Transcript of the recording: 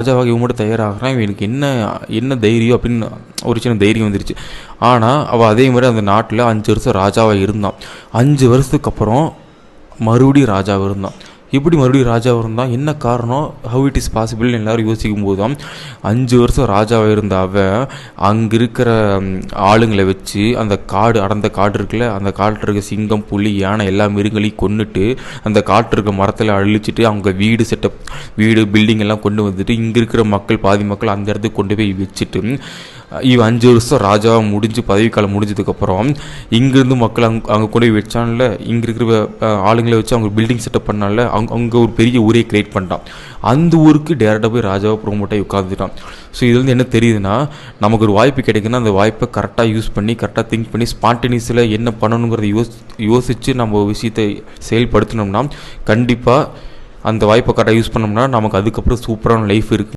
ராஜாவாக இவன் மட்டும் தயாராகிறான், இவனுக்கு என்ன என்ன தைரியம் அப்படின்னு ஒரு சின்ன தைரியம் வந்துருச்சு. ஆனால் அவள் அதே மாதிரி அந்த நாட்டில் 5 வருஷம் ராஜாவாக இருந்தான். 5 வருஷத்துக்கு அப்புறம் மறுபடியும் ராஜாவாக இருந்தான். எப்படி மறுபடியும் ராஜாவாக இருந்தால் என்ன காரணம், ஹவ் இட் இஸ் பாசிபிள்னு எல்லோரும் யோசிக்கும் போது தான் 5 வருஷம் ராஜாவாக இருந்த அவன் அங்கே இருக்கிற ஆளுங்களை வச்சு அந்த காடு அடர்ந்த காடு இருக்குல்ல, அந்த காட்டில் இருக்க சிங்கம் புலி யானை எல்லா மிருகங்களையும் கொண்டுட்டு அந்த காட்டில் இருக்க மரத்தில் அழிச்சிட்டு அவங்க வீடு பில்டிங் எல்லாம் கொண்டு வந்துட்டு இங்கே இருக்கிற மக்கள் பாதி மக்கள் அந்த இடத்துக்கு கொண்டு போய் வச்சுட்டு இவன் 5 வருஷம் ராஜாவாக முடிஞ்சு பதவிக்காலம் முடிஞ்சதுக்கப்புறம் இங்கேருந்து மக்கள் அங்கே கொண்டு போய் வச்சான்ல, இங்கே இருக்கிற ஆளுங்களை வச்சு அவங்க பில்டிங் செட்டப் பண்ணால அங்கே ஒரு பெரிய ஊரே கிரியேட் பண்ணிட்டான். அந்த ஊருக்கு டேரெக்டாக போய் ராஜாவை ப்ரொமோட்டாக உட்காந்துட்டான். ஸோ இதுலேருந்து என்ன தெரியுதுன்னா, நமக்கு ஒரு வாய்ப்பு கிடைக்குன்னா அந்த வாய்ப்பை கரெக்டாக யூஸ் பண்ணி கரெக்டாக திங்க் பண்ணி ஸ்பான்டேனியஸில் என்ன பண்ணணுங்கிறத யோசித்து நம்ம விஷயத்தை செயல்படுத்தினோம்னா கண்டிப்பாக அந்த வாய்ப்பை கரெக்டாக யூஸ் பண்ணோம்னா நமக்கு அதுக்கப்புறம் சூப்பரான லைஃப் இருக்குது.